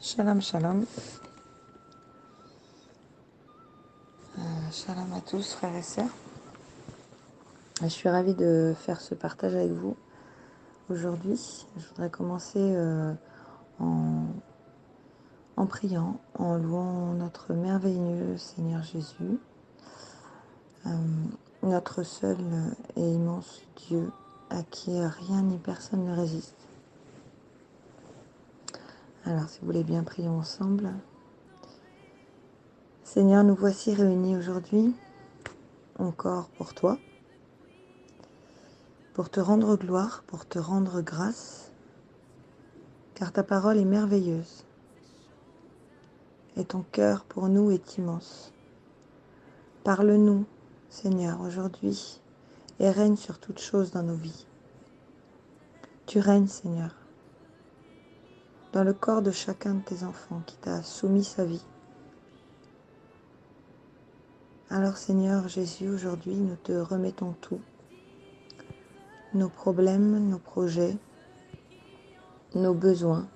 Shalom, shalom. Shalom à tous, frères et sœurs. Je suis ravie de faire ce partage avec vous aujourd'hui. Je voudrais commencer en priant, en louant notre merveilleux Seigneur Jésus, notre seul et immense Dieu, à qui rien ni personne ne résiste. Alors, si vous voulez bien, prions ensemble. Seigneur, nous voici réunis aujourd'hui, encore pour toi, pour te rendre gloire, pour te rendre grâce, car ta parole est merveilleuse, et ton cœur pour nous est immense. Parle-nous, Seigneur, aujourd'hui, et règne sur toutes choses dans nos vies. Tu règnes, Seigneur, dans le corps de chacun de tes enfants qui t'a soumis sa vie. Alors, Seigneur Jésus, aujourd'hui, nous te remettons tout, nos problèmes, nos projets, nos besoins.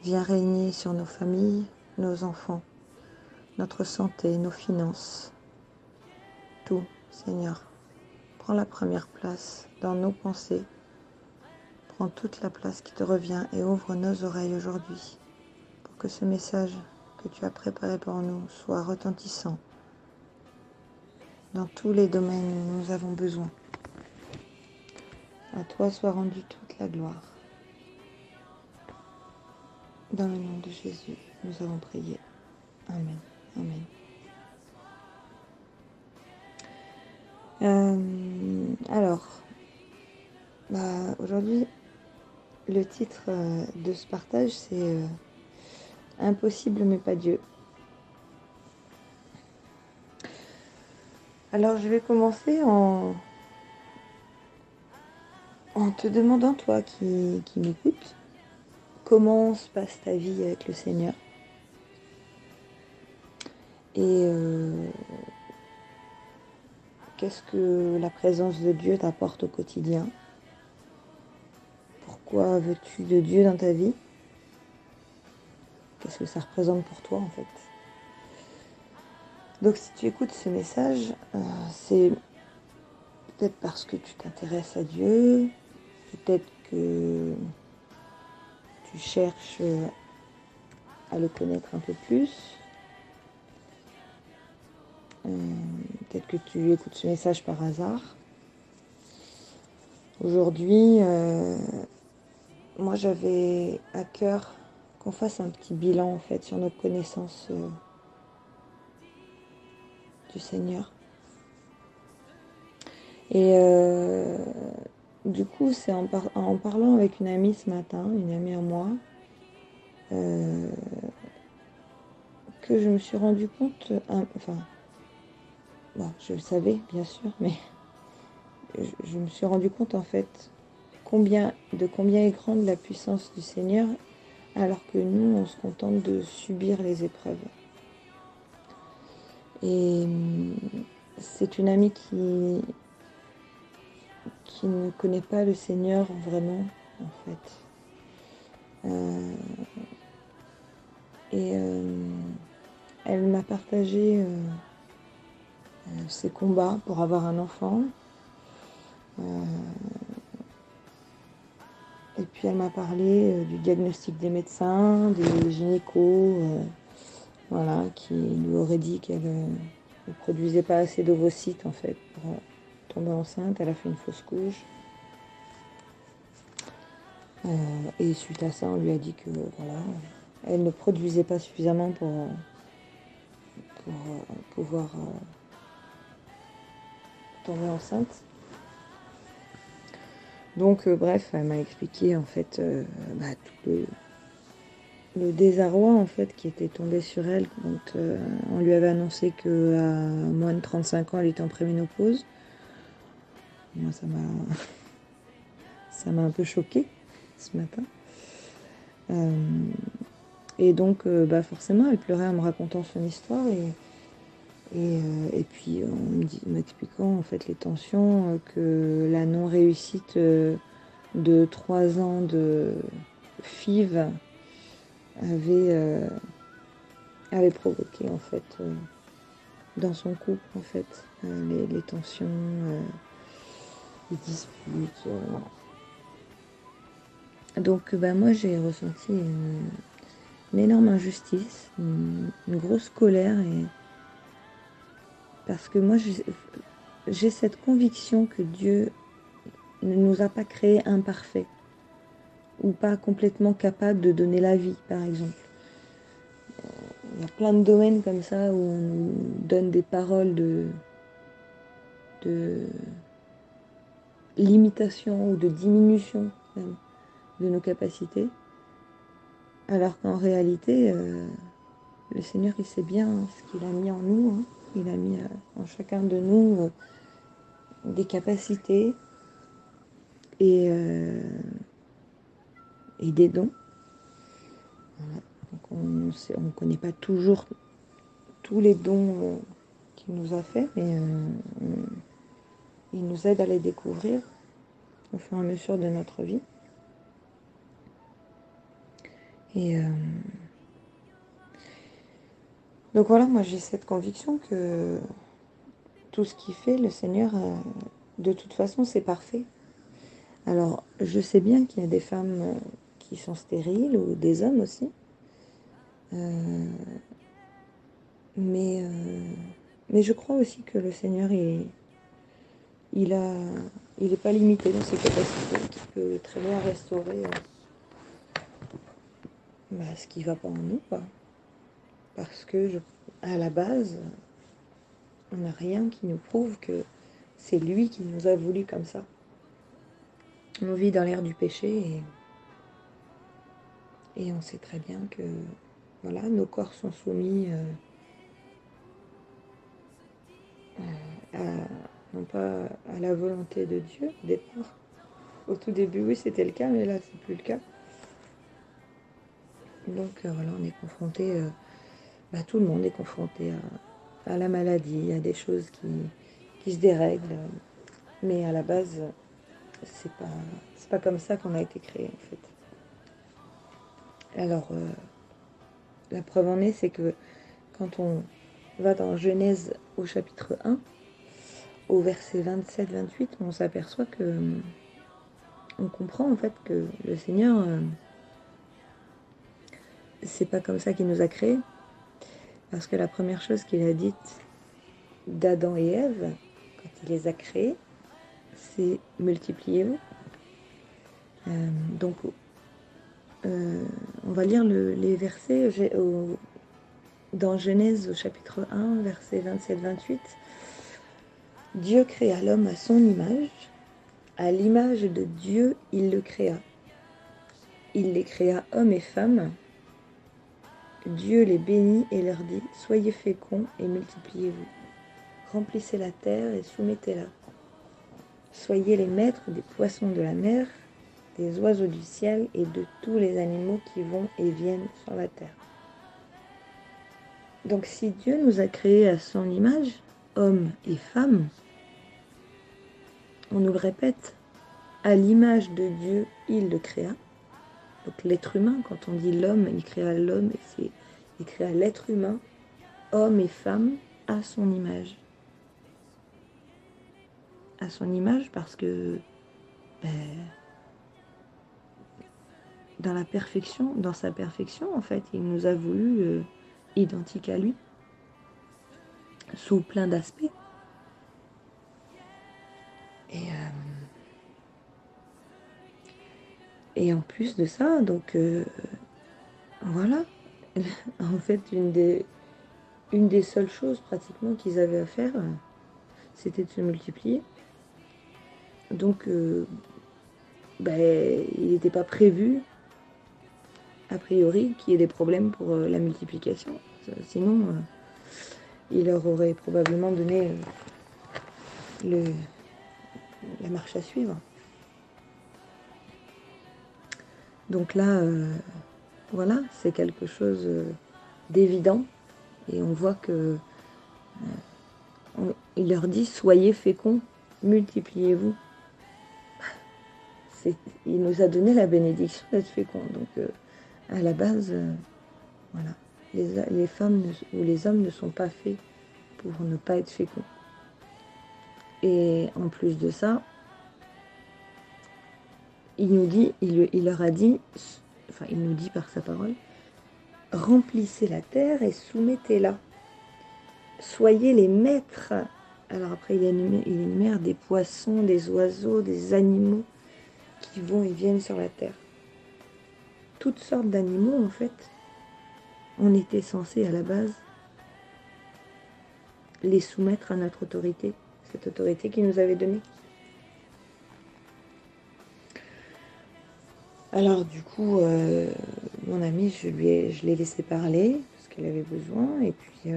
Viens régner sur nos familles, nos enfants, notre santé, nos finances. Tout, Seigneur, prends la première place dans nos pensées. Prends toute la place qui te revient et ouvre nos oreilles aujourd'hui pour que ce message que tu as préparé pour nous soit retentissant dans tous les domaines où nous avons besoin. À toi soit rendue toute la gloire. Dans le nom de Jésus, nous avons prié. Amen. Amen. Aujourd'hui, le titre de ce partage, c'est Impossible mais pas Dieu. Alors, je vais commencer en te demandant, toi qui m'écoutes, comment se passe ta vie avec le Seigneur? Et qu'est-ce que la présence de Dieu t'apporte au quotidien? Pourquoi veux-tu de Dieu dans ta vie? Qu'est-ce que ça représente pour toi en fait? Donc si tu écoutes ce message, c'est peut-être parce que tu t'intéresses à Dieu, peut-être que tu cherches à le connaître un peu plus. Peut-être que tu écoutes ce message par hasard. Aujourd'hui, moi j'avais à cœur qu'on fasse un petit bilan en fait sur nos connaissances du Seigneur. Et du coup, c'est en parlant avec une amie ce matin, une amie à moi, que je me suis rendu compte, je le savais bien sûr, mais je me suis rendu compte en fait combien est grande la puissance du Seigneur, alors que nous, on se contente de subir les épreuves. Et c'est une amie qui ne connaît pas le Seigneur vraiment, en fait. Elle m'a partagé ses combats pour avoir un enfant. Et puis elle m'a parlé du diagnostic des médecins, des gynécos, qui lui auraient dit qu'elle ne produisait pas assez d'ovocytes en fait pour tomber enceinte. Elle a fait une fausse couche. Et suite à ça, on lui a dit que elle ne produisait pas suffisamment pour pouvoir tomber enceinte. Donc bref, elle m'a expliqué en fait tout le désarroi en fait qui était tombé sur elle quand on lui avait annoncé qu'à moins de 35 ans elle était en préménopause. Moi ça m'a un peu choquée ce matin. Et donc forcément elle pleurait en me racontant son histoire et puis en m'expliquant en fait les tensions que la non-réussite de 3 ans de FIV avait provoqué en fait dans son couple en fait les tensions, les disputes. Donc moi j'ai ressenti une énorme injustice, une grosse colère, et parce que moi j'ai cette conviction que Dieu ne nous a pas créés imparfaits ou pas complètement capables de donner la vie, par exemple. Il y a plein de domaines comme ça où on nous donne des paroles de limitation ou de diminution même de nos capacités, alors qu'en réalité, le Seigneur, il sait bien ce qu'il a mis en nous, hein. Il a mis en chacun de nous des capacités et des dons. Voilà. Donc on ne connaît pas toujours tous les dons qu'il nous a fait, mais il nous aide à les découvrir au fur et à mesure de notre vie. Et donc voilà, moi j'ai cette conviction que tout ce qu'il fait, le Seigneur, de toute façon, c'est parfait. Alors, je sais bien qu'il y a des femmes qui sont stériles, ou des hommes aussi. Mais je crois aussi que le Seigneur, il n'est pas limité dans ses capacités, qu'il peut très bien restaurer ce qui ne va pas en nous, quoi. Parce que, à la base, on n'a rien qui nous prouve que c'est lui qui nous a voulu comme ça. On vit dans l'ère du péché et on sait très bien que voilà, nos corps sont soumis non pas à la volonté de Dieu au départ. Au tout début, oui, c'était le cas, mais là, c'est plus le cas. Donc voilà, on est confronté, tout le monde est confronté à la maladie, à des choses qui se dérèglent. Mais à la base, c'est pas comme ça qu'on a été créé en fait. Alors, la preuve en est, c'est que quand on va dans Genèse au chapitre 1, au verset 27-28, on s'aperçoit que on comprend en fait que le Seigneur, c'est pas comme ça qu'il nous a créés. Parce que la première chose qu'il a dite d'Adam et Ève, quand il les a créés, c'est multipliez-vous. Donc, on va lire les versets dans Genèse au chapitre 1, versets 27-28. Dieu créa l'homme à son image. À l'image de Dieu, il le créa. Il les créa hommes et femmes. Dieu les bénit et leur dit, soyez féconds et multipliez-vous. Remplissez la terre et soumettez-la. Soyez les maîtres des poissons de la mer, des oiseaux du ciel et de tous les animaux qui vont et viennent sur la terre. Donc si Dieu nous a créés à son image, hommes et femmes, on nous le répète, à l'image de Dieu, il le créa. Donc l'être humain, quand on dit l'homme, il créa l'homme, et il créa l'être humain, homme et femme, à son image. À son image parce que dans sa perfection, en fait, il nous a voulu identiques à lui, sous plein d'aspects. Et en plus de ça, donc voilà, en fait, une des seules choses pratiquement qu'ils avaient à faire, c'était de se multiplier. Donc, il n'était pas prévu, a priori, qu'il y ait des problèmes pour la multiplication. Sinon, il leur aurait probablement donné la marche à suivre. Donc là, voilà, c'est quelque chose d'évident. Et on voit que il leur dit, soyez féconds, multipliez-vous. Il nous a donné la bénédiction d'être féconds. Donc à la base, voilà, les femmes ou les hommes ne sont pas faits pour ne pas être féconds. Et en plus de ça, il leur a dit, enfin il nous dit par sa parole, remplissez la terre et soumettez-la. Soyez les maîtres. Alors après, il énumère des poissons, des oiseaux, des animaux qui vont et viennent sur la terre. Toutes sortes d'animaux, en fait, on était censé à la base les soumettre à notre autorité, cette autorité qu'il nous avait donnée. Alors du coup, mon amie, je l'ai laissé parler parce qu'elle avait besoin, et puis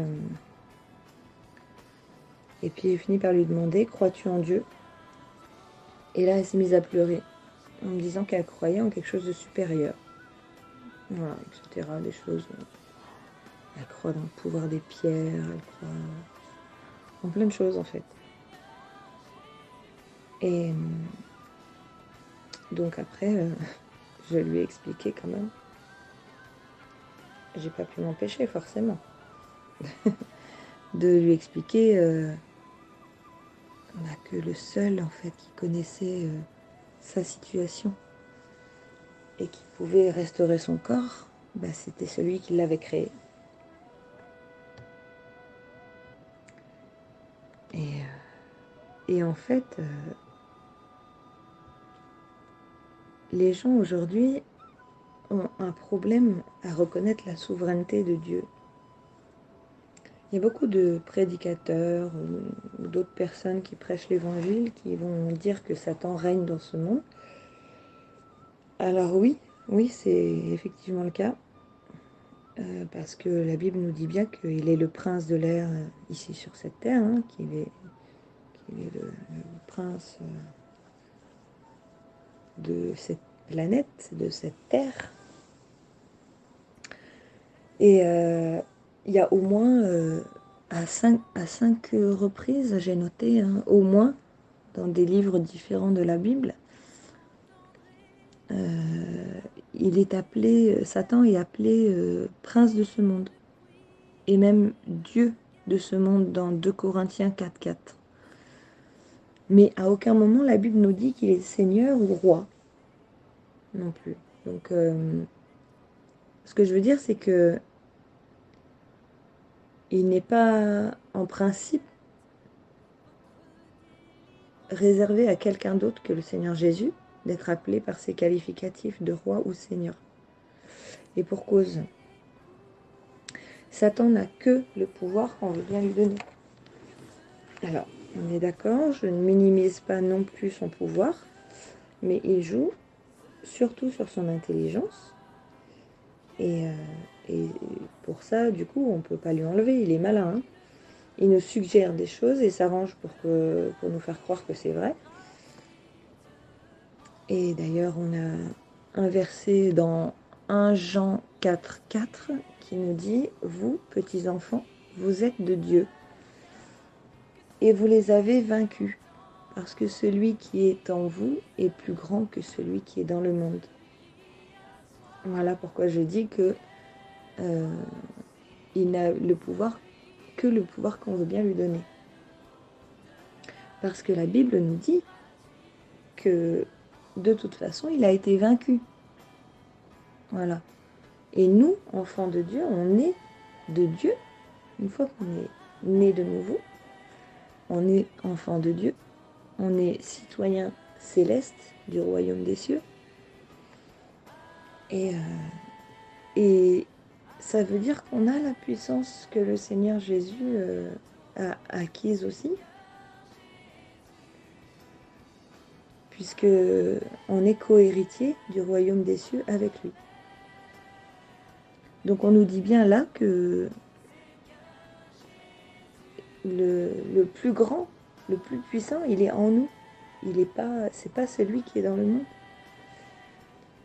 j'ai fini par lui demander, crois-tu en Dieu? Et là, elle s'est mise à pleurer en me disant qu'elle croyait en quelque chose de supérieur. Voilà, etc. Des choses. Elle croit dans le pouvoir des pierres, elle croit en plein de choses en fait. Et donc après, je lui ai expliqué quand même. J'ai pas pu m'empêcher forcément de lui expliquer que le seul en fait qui connaissait sa situation et qui pouvait restaurer son corps, c'était celui qui l'avait créé. Et en fait, les gens aujourd'hui ont un problème à reconnaître la souveraineté de Dieu. Il y a beaucoup de prédicateurs ou d'autres personnes qui prêchent l'évangile qui vont dire que Satan règne dans ce monde. Alors oui, c'est effectivement le cas, parce que la Bible nous dit bien qu'il est le prince de l'air ici sur cette terre, hein, qu'il est le prince de cette planète, de cette terre. Et il y a au moins, à cinq reprises, j'ai noté, hein, au moins, dans des livres différents de la Bible, Satan est appelé prince de ce monde, et même Dieu de ce monde dans 2 Corinthiens 4:4. Mais à aucun moment la Bible nous dit qu'il est seigneur ou roi, non plus. Donc, ce que je veux dire, c'est que il n'est pas, en principe, réservé à quelqu'un d'autre que le Seigneur Jésus d'être appelé par ses qualificatifs de roi ou seigneur. Et pour cause, Satan n'a que le pouvoir qu'on veut bien lui donner. Alors, on est d'accord, je ne minimise pas non plus son pouvoir, mais il joue surtout sur son intelligence. Et pour ça, du coup, on ne peut pas lui enlever, il est malin. Hein. Il nous suggère des choses et s'arrange pour nous faire croire que c'est vrai. Et d'ailleurs, on a un verset dans 1 Jean 4:4 qui nous dit « Vous, petits enfants, vous êtes de Dieu, et vous les avez vaincus, parce que celui qui est en vous est plus grand que celui qui est dans le monde. » Voilà pourquoi je dis que il n'a le pouvoir que le pouvoir qu'on veut bien lui donner. Parce que la Bible nous dit que de toute façon, il a été vaincu. Voilà. Et nous, enfants de Dieu, on est de Dieu. Une fois qu'on est né de nouveau, on est enfant de Dieu. On est citoyen céleste du royaume des cieux. Et ça veut dire qu'on a la puissance que le Seigneur Jésus a acquise aussi. Puisque on est co-héritier du royaume des cieux avec lui. Donc on nous dit bien là que le plus grand, le plus puissant, il est en nous. C'est pas celui qui est dans le monde.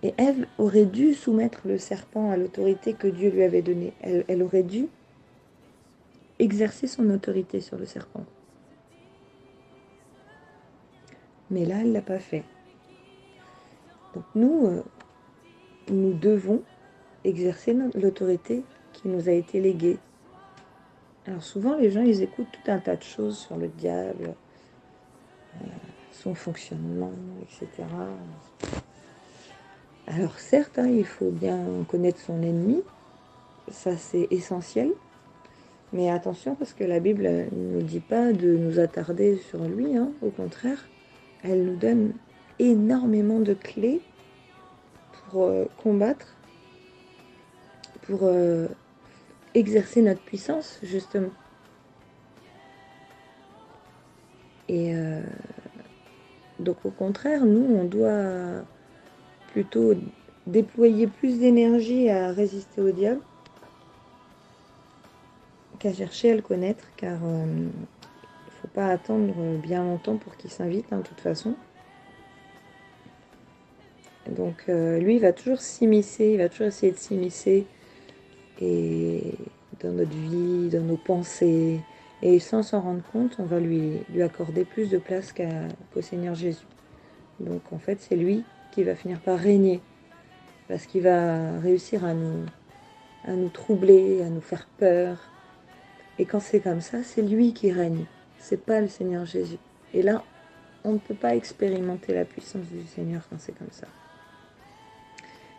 Et Ève aurait dû soumettre le serpent à l'autorité que Dieu lui avait donnée. Elle aurait dû exercer son autorité sur le serpent. Mais là, elle ne l'a pas fait. Donc nous devons exercer l'autorité qui nous a été léguée. Alors souvent, les gens, ils écoutent tout un tas de choses sur le diable, son fonctionnement, etc. Alors certes, hein, il faut bien connaître son ennemi, ça c'est essentiel, mais attention parce que la Bible ne nous dit pas de nous attarder sur lui, hein, au contraire, elle nous donne énormément de clés pour combattre, pour exercer notre puissance, justement. Et donc au contraire, nous, on doit plutôt déployer plus d'énergie à résister au diable qu'à chercher à le connaître, car il ne faut pas attendre bien longtemps pour qu'il s'invite, hein, de toute façon. Donc lui, il va toujours s'immiscer, il va toujours essayer de s'immiscer et dans notre vie, dans nos pensées, et sans s'en rendre compte, on va lui accorder plus de place qu'au Seigneur Jésus. Donc en fait, c'est lui qui va finir par régner, parce qu'il va réussir à nous troubler, à nous faire peur. Et quand c'est comme ça, c'est lui qui règne, c'est pas le Seigneur Jésus. Et là, on ne peut pas expérimenter la puissance du Seigneur quand c'est comme ça.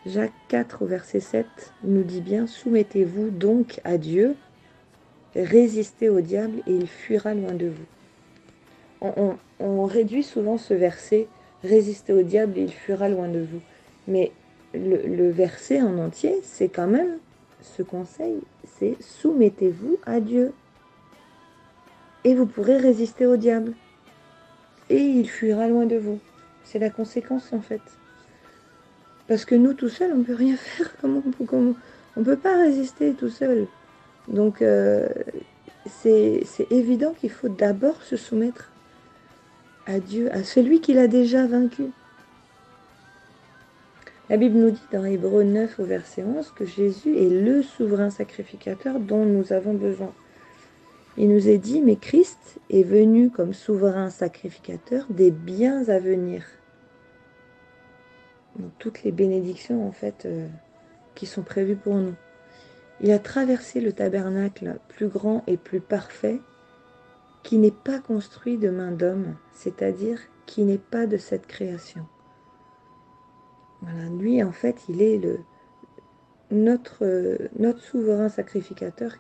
Jacques 4 au verset 7 nous dit bien « Soumettez-vous donc à Dieu, résistez au diable et il fuira loin de vous. » On réduit souvent ce verset « Résistez au diable et il fuira loin de vous ». Mais le verset en entier, c'est quand même ce conseil, c'est « Soumettez-vous à Dieu et vous pourrez résister au diable et il fuira loin de vous ». C'est la conséquence en fait. Parce que nous, tout seuls, on ne peut rien faire. On ne peut pas résister tout seul. Donc, c'est évident qu'il faut d'abord se soumettre à Dieu, à celui qui l'a déjà vaincu. La Bible nous dit dans Hébreux 9 au verset 11 que Jésus est le souverain sacrificateur dont nous avons besoin. Il nous est dit, mais Christ est venu comme souverain sacrificateur des biens à venir. Donc, toutes les bénédictions, en fait, qui sont prévues pour nous. Il a traversé le tabernacle plus grand et plus parfait qui n'est pas construit de main d'homme, c'est-à-dire qui n'est pas de cette création. Voilà, lui, en fait, il est notre souverain sacrificateur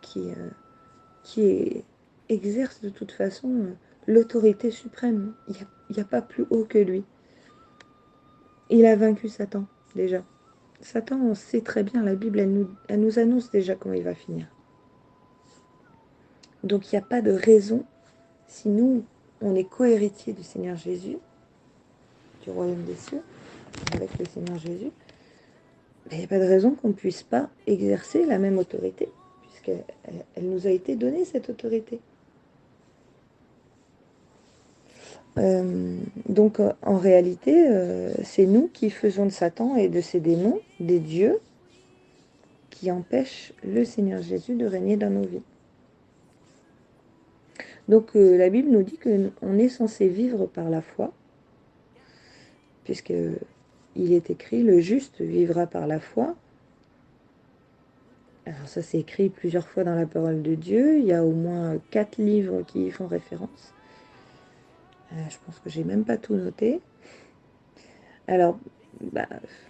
qui exerce de toute façon l'autorité suprême. Il n'y a pas plus haut que lui. Il a vaincu Satan, déjà. Satan, on sait très bien, la Bible, elle nous annonce déjà comment il va finir. Donc il n'y a pas de raison, si nous, on est co-héritiers du Seigneur Jésus, du royaume des cieux, avec le Seigneur Jésus, il n'y a pas de raison qu'on ne puisse pas exercer la même autorité, puisqu'elle nous a été donnée, cette autorité. Donc en réalité, c'est nous qui faisons de Satan et de ses démons des dieux qui empêchent le Seigneur Jésus de régner dans nos vies. Donc la Bible nous dit qu'on est censé vivre par la foi, puisque il est écrit, le juste vivra par la foi. Alors ça c'est écrit plusieurs fois dans la parole de Dieu, il y a au moins 4 livres qui y font référence. Je pense que j'ai même pas tout noté. Alors,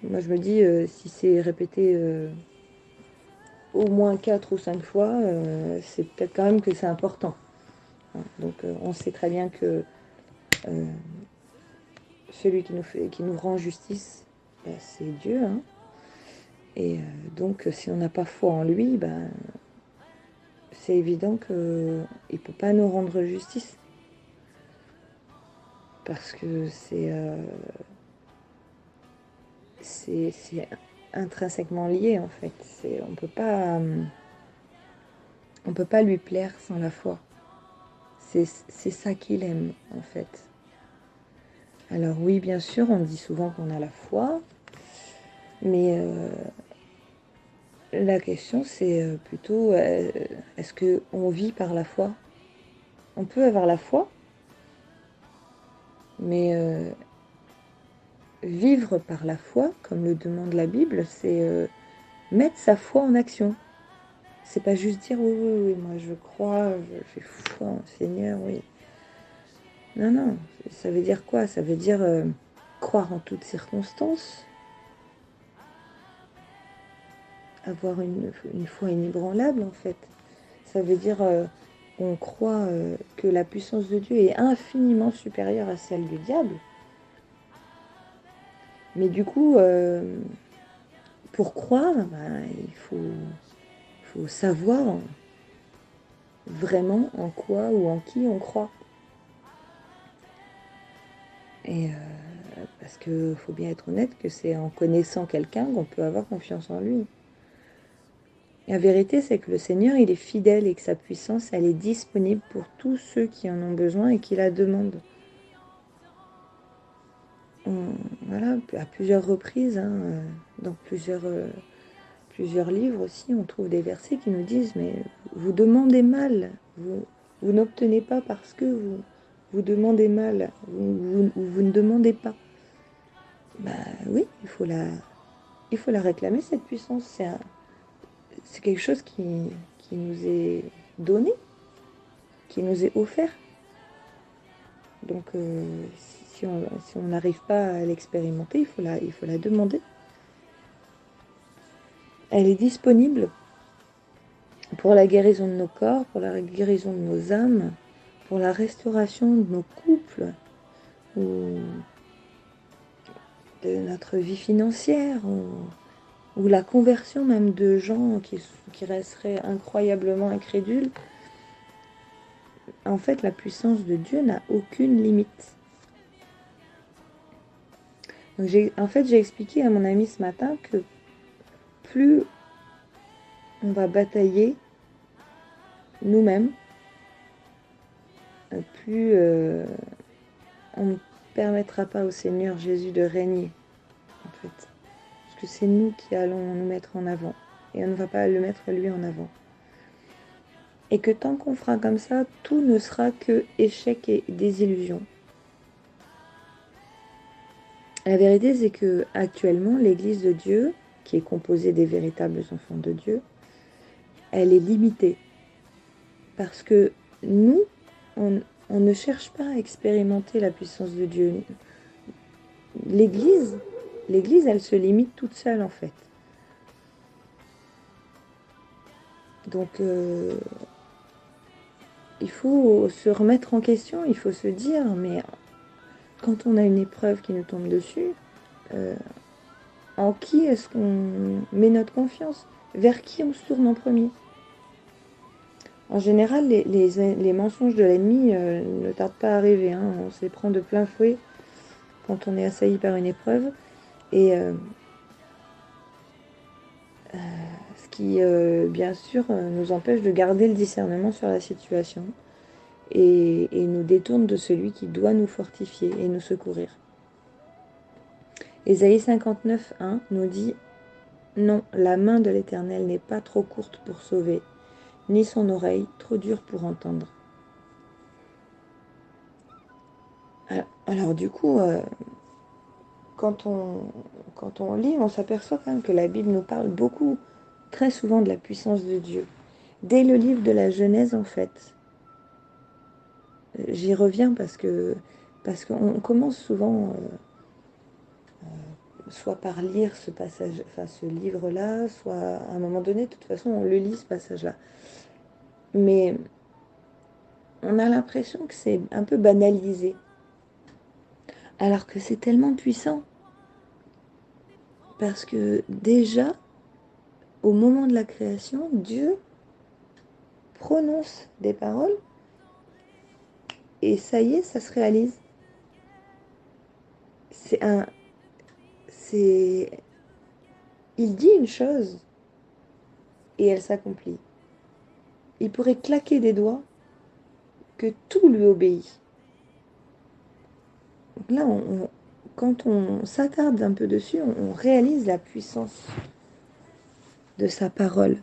moi je me dis, si c'est répété au moins 4 ou 5 fois, c'est peut-être quand même que c'est important. Donc on sait très bien que celui qui nous rend justice, c'est Dieu. Hein. Et donc si on n'a pas foi en lui, c'est évident qu'il ne peut pas nous rendre justice. Parce que c'est intrinsèquement lié en fait. On peut pas lui plaire sans la foi. C'est ça qu'il aime en fait. Alors oui, bien sûr, on dit souvent qu'on a la foi, mais la question c'est plutôt est-ce qu'on vit par la foi? On peut avoir la foi, mais vivre par la foi, comme le demande la Bible, c'est mettre sa foi en action. C'est pas juste dire oui, oui, oui, moi je crois, j'ai foi en Seigneur, oui. Non, non, ça veut dire quoi? Ça veut dire croire en toutes circonstances, avoir une foi inébranlable en fait. Ça veut dire on croit que la puissance de Dieu est infiniment supérieure à celle du diable. Mais du coup, pour croire, ben, il faut savoir vraiment en quoi ou en qui on croit. Et parce qu'il faut bien être honnête que c'est en connaissant quelqu'un qu'on peut avoir confiance en lui. La vérité, c'est que le Seigneur, il est fidèle et que sa puissance, elle est disponible pour tous ceux qui en ont besoin et qui la demandent. Voilà, à plusieurs reprises, hein, dans plusieurs livres aussi, on trouve des versets qui nous disent, mais vous demandez mal, vous n'obtenez pas parce que vous demandez mal, vous ne demandez pas. Bah oui, il faut la réclamer, cette puissance. C'est quelque chose qui nous est donné, qui nous est offert. Donc si on n'arrive pas à l'expérimenter, il faut la demander. Elle est disponible pour la guérison de nos corps, pour la guérison de nos âmes, pour la restauration de nos couples, ou de notre vie financière, ou la conversion même de gens qui resteraient incroyablement incrédules. En fait, la puissance de Dieu n'a aucune limite. Donc j'ai expliqué à mon ami ce matin que plus on va batailler nous-mêmes, plus on ne permettra pas au Seigneur Jésus de régner, en fait. Parce que c'est nous qui allons nous mettre en avant. Et on ne va pas le mettre lui en avant. Et que tant qu'on fera comme ça, tout ne sera que échec et désillusion. La vérité, c'est que actuellement, l'Église de Dieu, qui est composée des véritables enfants de Dieu, elle est limitée. Parce que nous, on ne cherche pas à expérimenter la puissance de Dieu. L'Église, elle se limite toute seule en fait. Donc, il faut se remettre en question, il faut se dire, mais quand on a une épreuve qui nous tombe dessus, en qui est-ce qu'on met notre confiance? Vers qui on se tourne en premier? En général, les mensonges de l'ennemi ne tardent pas à arriver, hein. On se les prend de plein fouet quand on est assailli par une épreuve. Et ce qui, bien sûr, nous empêche de garder le discernement sur la situation et nous détourne de celui qui doit nous fortifier et nous secourir. Ésaïe 59, 1 nous dit « Non, la main de l'Éternel n'est pas trop courte pour sauver, ni son oreille trop dure pour entendre. » Alors du coup, quand on lit, on s'aperçoit quand même que la Bible nous parle beaucoup, très souvent de la puissance de Dieu. Dès le livre de la Genèse, en fait, j'y reviens parce qu'on commence souvent soit par lire ce passage, enfin ce livre-là, soit à un moment donné, de toute façon, on le lit ce passage-là. Mais on a l'impression que c'est un peu banalisé, alors que c'est tellement puissant. Parce que déjà, au moment de la création, Dieu prononce des paroles et ça y est, ça se réalise. Il dit une chose et elle s'accomplit. Il pourrait claquer des doigts que tout lui obéit. Donc là, quand on s'attarde un peu dessus, on réalise la puissance de sa parole.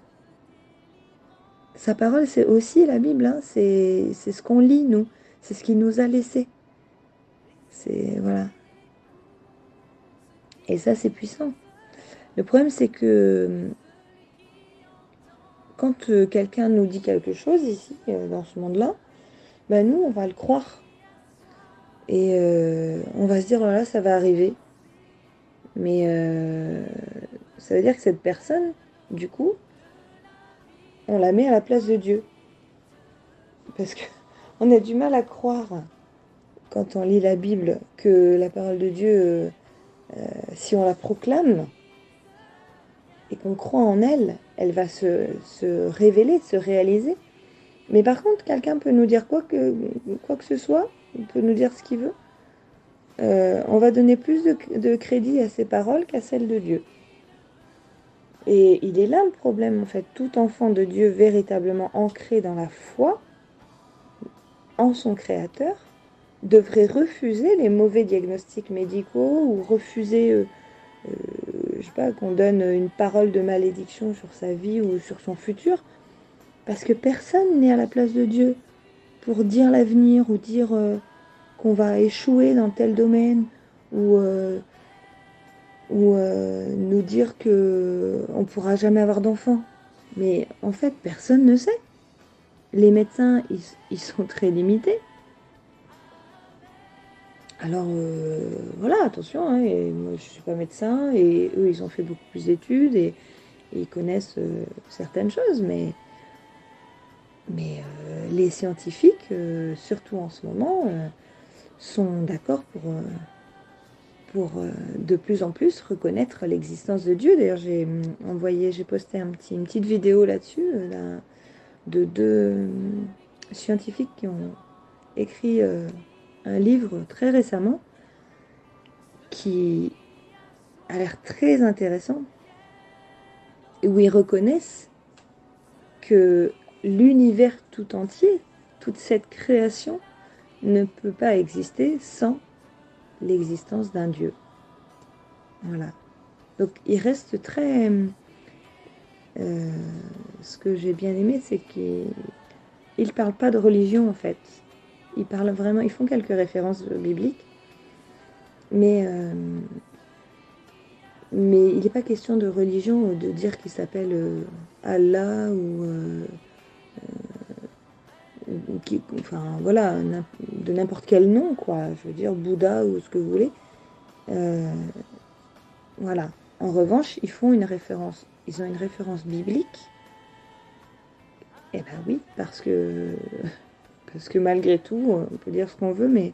Sa parole, c'est aussi la Bible, hein. C'est ce qu'on lit, nous. C'est ce qu'il nous a laissé. Voilà. Et ça, c'est puissant. Le problème, c'est que quand quelqu'un nous dit quelque chose ici, dans ce monde-là, ben nous, on va le croire. Et on va se dire, voilà, ça va arriver. Mais ça veut dire que cette personne, du coup, on la met à la place de Dieu. Parce que on a du mal à croire, quand on lit la Bible, que la parole de Dieu, si on la proclame et qu'on croit en elle, elle va se révéler, se réaliser. Mais par contre, quelqu'un peut nous dire quoi que ce soit, il peut nous dire ce qu'il veut. On va donner plus de crédit à ses paroles qu'à celles de Dieu. Et il est là le problème, en fait. Tout enfant de Dieu véritablement ancré dans la foi, en son Créateur, devrait refuser les mauvais diagnostics médicaux ou refuser, je sais pas, qu'on donne une parole de malédiction sur sa vie ou sur son futur, parce que personne n'est à la place de Dieu pour dire l'avenir ou dire qu'on va échouer dans tel domaine ou nous dire que on pourra jamais avoir d'enfants. Mais en fait, personne ne sait. Les médecins, ils sont très limités. Alors voilà, attention, hein, et moi je suis pas médecin et eux ils ont fait beaucoup plus d'études et ils connaissent certaines choses, mais les scientifiques, surtout en ce moment, sont d'accord pour de plus en plus reconnaître l'existence de Dieu. D'ailleurs, j'ai posté une petite vidéo là-dessus de deux scientifiques qui ont écrit un livre très récemment qui a l'air très intéressant, où ils reconnaissent que l'univers tout entier, toute cette création, ne peut pas exister sans l'existence d'un Dieu. Voilà. Donc il reste très... ce que j'ai bien aimé, c'est qu'ils ne parlent pas de religion en fait. Ils parlent vraiment, ils font quelques références bibliques, mais il n'est pas question de religion ou de dire qu'il s'appelle Allah enfin voilà, de n'importe quel nom, quoi. Je veux dire Bouddha ou ce que vous voulez. Euh, voilà. En revanche, ils font une référence. Ils ont une référence biblique. Eh ben oui, parce que malgré tout, on peut dire ce qu'on veut, mais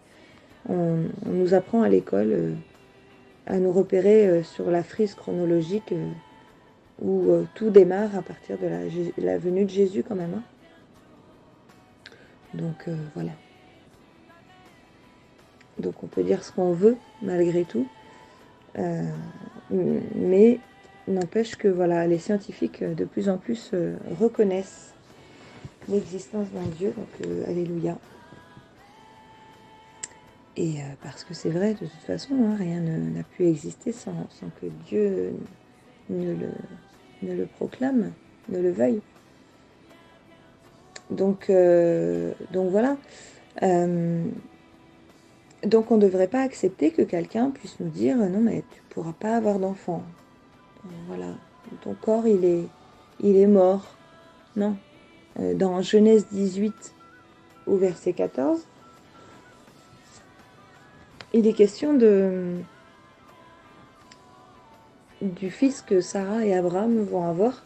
on nous apprend à l'école à nous repérer sur la frise chronologique où tout démarre à partir de la venue de Jésus quand même, hein. Donc voilà. Donc on peut dire ce qu'on veut malgré tout. Mais n'empêche que voilà, les scientifiques de plus en plus reconnaissent l'existence d'un Dieu, donc alléluia. Et parce que c'est vrai, de toute façon, hein, rien n'a pu exister sans que Dieu ne le proclame, ne le veuille. Donc voilà. Donc on ne devrait pas accepter que quelqu'un puisse nous dire non mais tu ne pourras pas avoir d'enfant. Voilà, ton corps il est mort. Non. Dans Genèse 18 au verset 14, il est question du fils que Sarah et Abraham vont avoir.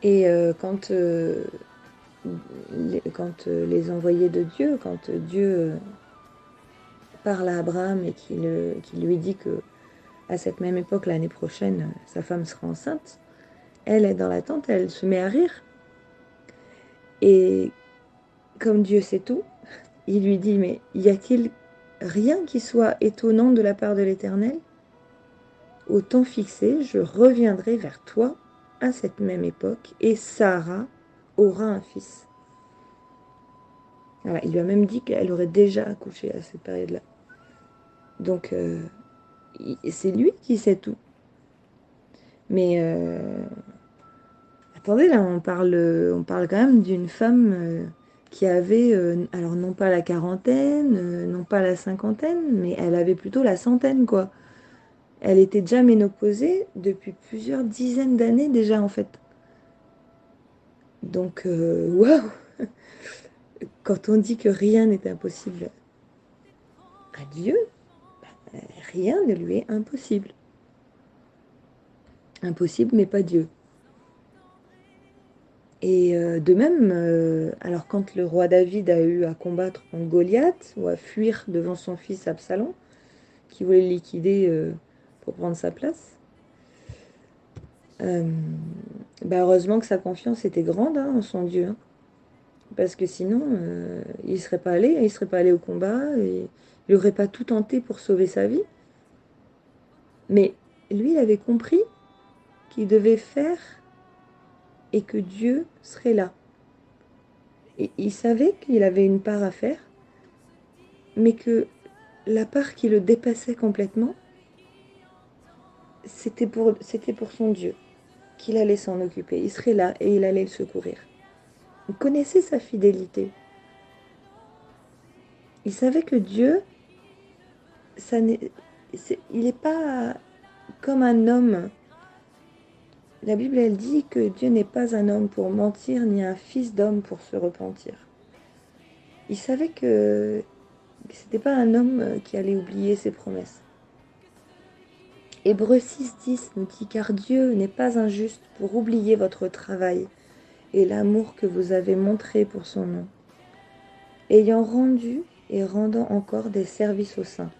Et quand les envoyés de Dieu, quand Dieu parle à Abraham et qu'il lui dit que à cette même époque, l'année prochaine, sa femme sera enceinte, elle est dans l'attente, elle se met à rire. Et comme Dieu sait tout, il lui dit, mais y a-t-il rien qui soit étonnant de la part de l'Éternel? Au temps fixé, je reviendrai vers toi à cette même époque, et Sarah aura un fils. Voilà, il lui a même dit qu'elle aurait déjà accouché à cette période-là. Donc, c'est lui qui sait tout. Mais attendez, là, on parle quand même d'une femme qui avait, alors non pas la quarantaine, non pas la cinquantaine, mais elle avait plutôt la centaine, quoi. Elle était déjà ménopausée depuis plusieurs dizaines d'années déjà, en fait. Donc, waouh! Quand on dit que rien n'est impossible à Dieu, rien ne lui est impossible. Impossible, mais pas Dieu. Et de même, alors quand le roi David a eu à combattre contre Goliath, ou à fuir devant son fils Absalom, qui voulait le liquider pour prendre sa place, heureusement que sa confiance était grande en son Dieu. Hein. Parce que sinon, il ne serait pas allé au combat, et il n'aurait pas tout tenté pour sauver sa vie. Mais lui, il avait compris qu'il devait faire et que Dieu serait là. Et il savait qu'il avait une part à faire, mais que la part qui le dépassait complètement, c'était pour son Dieu, qu'il allait s'en occuper. Il serait là et il allait le secourir. Il connaissait sa fidélité. Il savait que Dieu, il n'est pas comme un homme. La Bible, elle dit que Dieu n'est pas un homme pour mentir, ni un fils d'homme pour se repentir. Il savait que ce n'était pas un homme qui allait oublier ses promesses. Hébreux 6,10 nous dit « Car Dieu n'est pas injuste pour oublier votre travail et l'amour que vous avez montré pour son nom, ayant rendu et rendant encore des services aux saints. »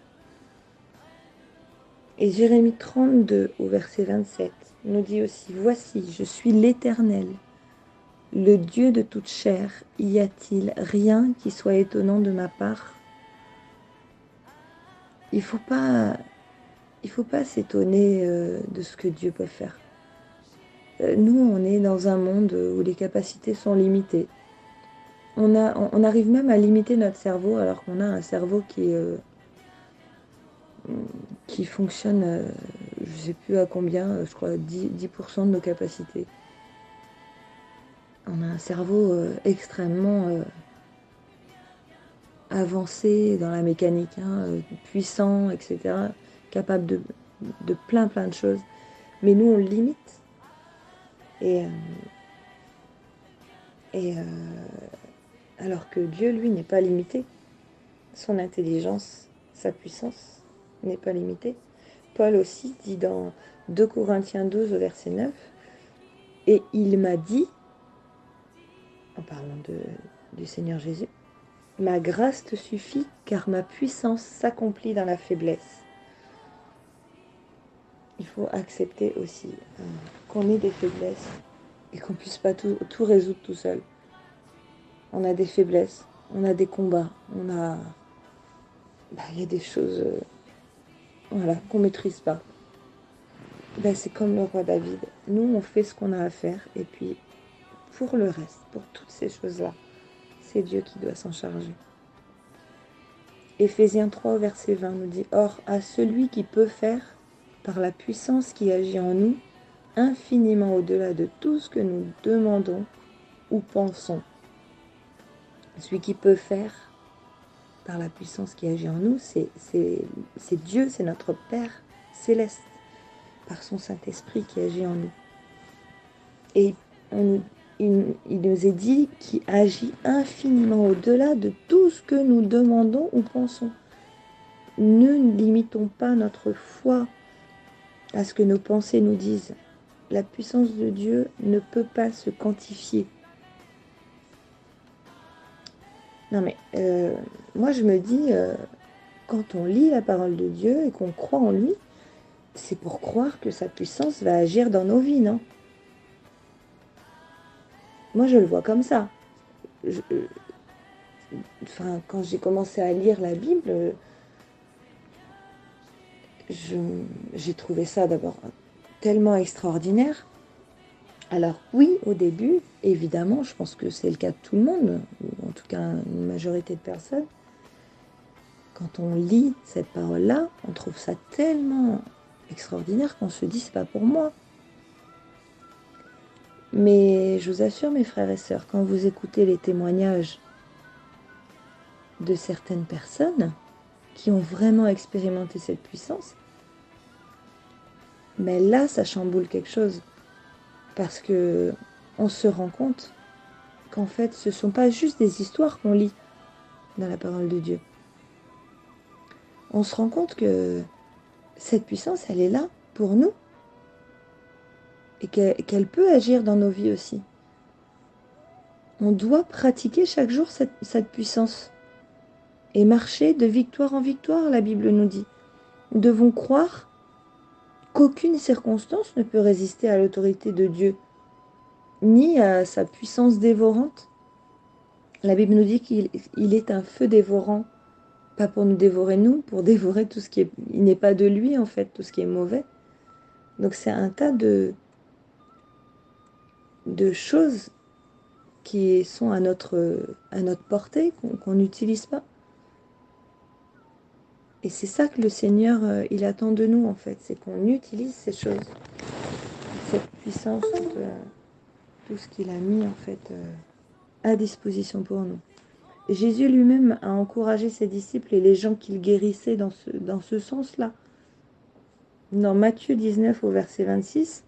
Et Jérémie 32 au verset 27 nous dit aussi « Voici, je suis l'Éternel, le Dieu de toute chair. Y a-t-il rien qui soit étonnant de ma part ?» Il faut pas s'étonner de ce que Dieu peut faire. Nous, on est dans un monde où les capacités sont limitées. On arrive même à limiter notre cerveau alors qu'on a un cerveau qui fonctionne, je ne sais plus à combien, je crois 10% de nos capacités. On a un cerveau extrêmement avancé dans la mécanique, puissant, etc., capable de plein de choses. Mais nous, on le limite. Alors que Dieu, lui, n'est pas limité. Son intelligence, sa puissance n'est pas limitée. Paul aussi dit dans 2 Corinthiens 12 au verset 9, « Et il m'a dit, en parlant du Seigneur Jésus, « Ma grâce te suffit, car ma puissance s'accomplit dans la faiblesse. » Il faut accepter aussi qu'on ait des faiblesses et qu'on ne puisse pas tout résoudre tout seul. On a des faiblesses, on a des combats, il y a des choses qu'on ne maîtrise pas. C'est comme le roi David. Nous, on fait ce qu'on a à faire. Et puis, pour le reste, pour toutes ces choses-là, c'est Dieu qui doit s'en charger. Éphésiens 3, verset 20 nous dit « Or, à celui qui peut faire, par la puissance qui agit en nous, infiniment au-delà de tout ce que nous demandons ou pensons. » Celui qui peut faire, par la puissance qui agit en nous, c'est Dieu, c'est notre Père céleste, par son Saint-Esprit qui agit en nous. Et il nous est dit qu'il agit infiniment au-delà de tout ce que nous demandons ou pensons. Ne limitons pas notre foi à ce que nos pensées nous disent. La puissance de Dieu ne peut pas se quantifier. Non mais, moi je me dis, quand on lit la parole de Dieu et qu'on croit en lui, c'est pour croire que sa puissance va agir dans nos vies, non? Moi je le vois comme ça. Quand j'ai commencé à lire la Bible, j'ai trouvé ça d'abord tellement extraordinaire. Alors oui, au début, évidemment, je pense que c'est le cas de tout le monde, ou en tout cas une majorité de personnes, quand on lit cette parole-là, on trouve ça tellement extraordinaire qu'on se dit c'est pas pour moi. Mais je vous assure mes frères et sœurs, quand vous écoutez les témoignages de certaines personnes qui ont vraiment expérimenté cette puissance, mais là ça chamboule quelque chose. Parce que on se rend compte qu'en fait, ce ne sont pas juste des histoires qu'on lit dans la parole de Dieu. On se rend compte que cette puissance, elle est là pour nous et qu'elle peut agir dans nos vies aussi. On doit pratiquer chaque jour cette puissance et marcher de victoire en victoire, la Bible nous dit. Nous devons croire qu'aucune circonstance ne peut résister à l'autorité de Dieu, ni à sa puissance dévorante. La Bible nous dit qu'il est un feu dévorant, pas pour nous dévorer nous, pour dévorer tout ce qui est... Il n'est pas de lui, en fait, tout ce qui est mauvais. Donc c'est un tas de choses qui sont à notre portée, qu'on n'utilise pas. Et c'est ça que le Seigneur, il attend de nous, en fait, c'est qu'on utilise ces choses, cette puissance, tout ce qu'il a mis, en fait, à disposition pour nous. Jésus lui-même a encouragé ses disciples et les gens qu'il guérissait dans ce sens-là. Dans Matthieu 19 au verset 26,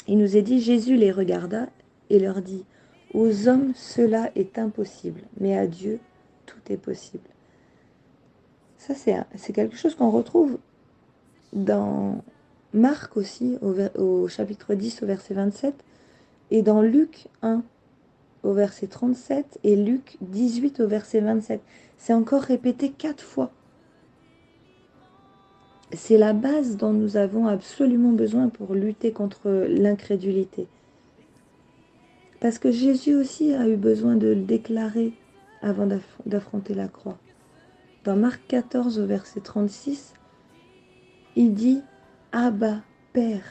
il nous est dit, Jésus les regarda et leur dit, aux hommes cela est impossible, mais à Dieu tout est possible. Ça, c'est quelque chose qu'on retrouve dans Marc aussi, au chapitre 10 au verset 27, et dans Luc 1 au verset 37 et Luc 18 au verset 27. C'est encore répété 4 fois. C'est la base dont nous avons absolument besoin pour lutter contre l'incrédulité. Parce que Jésus aussi a eu besoin de le déclarer avant d'affronter la croix. Dans Marc 14 au verset 36, il dit « Abba, Père,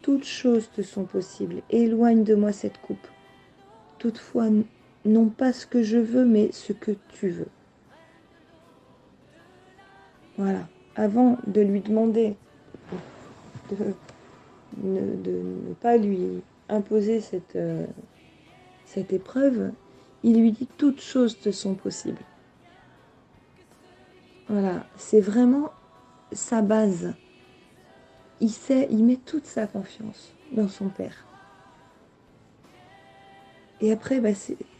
toutes choses te sont possibles, éloigne de moi cette coupe. Toutefois, non pas ce que je veux, mais ce que tu veux. » Voilà. Avant de lui demander de ne pas lui imposer cette épreuve, il lui dit « Toutes choses te sont possibles. » Voilà, c'est vraiment sa base. Il met toute sa confiance dans son Père. Et après,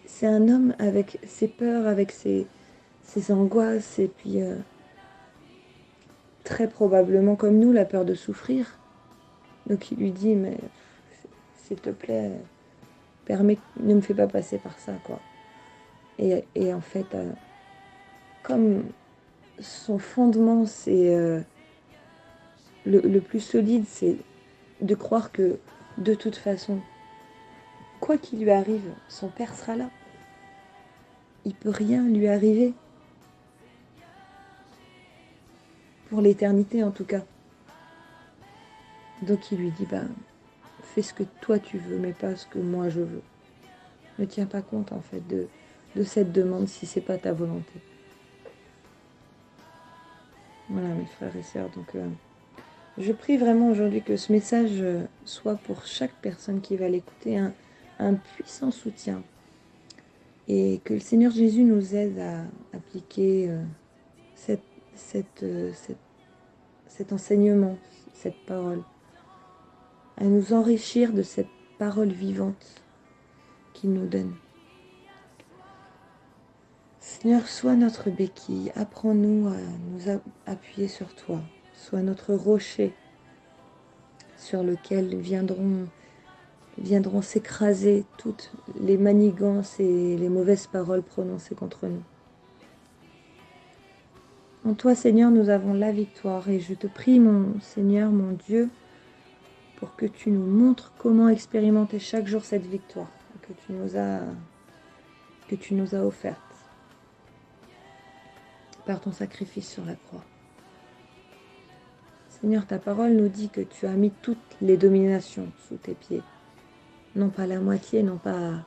c'est un homme avec ses peurs, avec ses angoisses, et puis très probablement comme nous, la peur de souffrir. Donc il lui dit, mais s'il te plaît, ne me fais pas passer par ça, quoi. Et en fait, comme son fondement, c'est le plus solide, c'est de croire que de toute façon, quoi qu'il lui arrive, son Père sera là. Il ne peut rien lui arriver. Pour l'éternité en tout cas. Donc il lui dit, fais ce que toi tu veux, mais pas ce que moi je veux. Ne tiens pas compte en fait de cette demande si c'est pas ta volonté. Voilà mes frères et sœurs, donc je prie vraiment aujourd'hui que ce message soit pour chaque personne qui va l'écouter un puissant soutien. Et que le Seigneur Jésus nous aide à appliquer cet enseignement, cette parole, à nous enrichir de cette parole vivante qu'il nous donne. Seigneur, sois notre béquille, apprends-nous à nous appuyer sur toi, sois notre rocher sur lequel viendront s'écraser toutes les manigances et les mauvaises paroles prononcées contre nous. En toi, Seigneur, nous avons la victoire et je te prie, mon Seigneur, mon Dieu, pour que tu nous montres comment expérimenter chaque jour cette victoire que tu nous as offerte par ton sacrifice sur la croix. Seigneur, ta parole nous dit que tu as mis toutes les dominations sous tes pieds. Non pas la moitié, non pas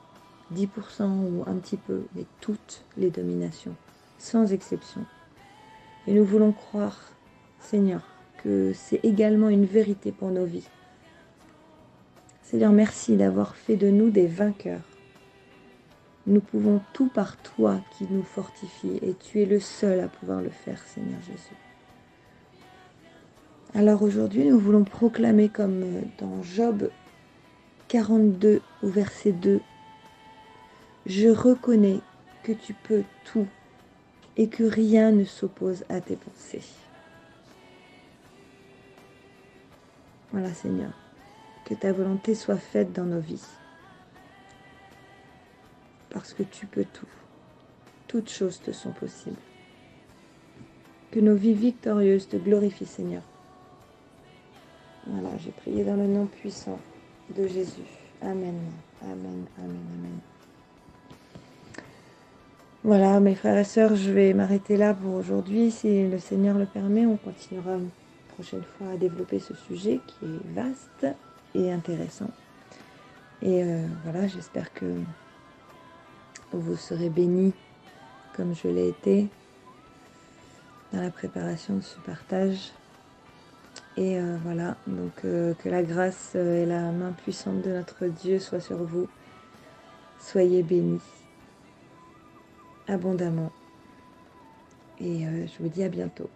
10% ou un petit peu, mais toutes les dominations, sans exception. Et nous voulons croire, Seigneur, que c'est également une vérité pour nos vies. Seigneur, merci d'avoir fait de nous des vainqueurs. Nous pouvons tout par toi qui nous fortifie et tu es le seul à pouvoir le faire, Seigneur Jésus. Alors aujourd'hui, nous voulons proclamer comme dans Job 42 au verset 2, Je reconnais que tu peux tout et que rien ne s'oppose à tes pensées. Voilà Seigneur, que ta volonté soit faite dans nos vies. Parce que tu peux tout. Toutes choses te sont possibles. Que nos vies victorieuses te glorifient Seigneur. Voilà, j'ai prié dans le nom puissant de Jésus. Amen, amen, amen, amen. Voilà, mes frères et sœurs, je vais m'arrêter là pour aujourd'hui. Si le Seigneur le permet, on continuera une prochaine fois à développer ce sujet qui est vaste et intéressant. Et voilà, j'espère que vous serez bénis comme je l'ai été dans la préparation de ce partage. Et voilà, donc que la grâce et la main puissante de notre Dieu soient sur vous. Soyez bénis abondamment. Et je vous dis à bientôt.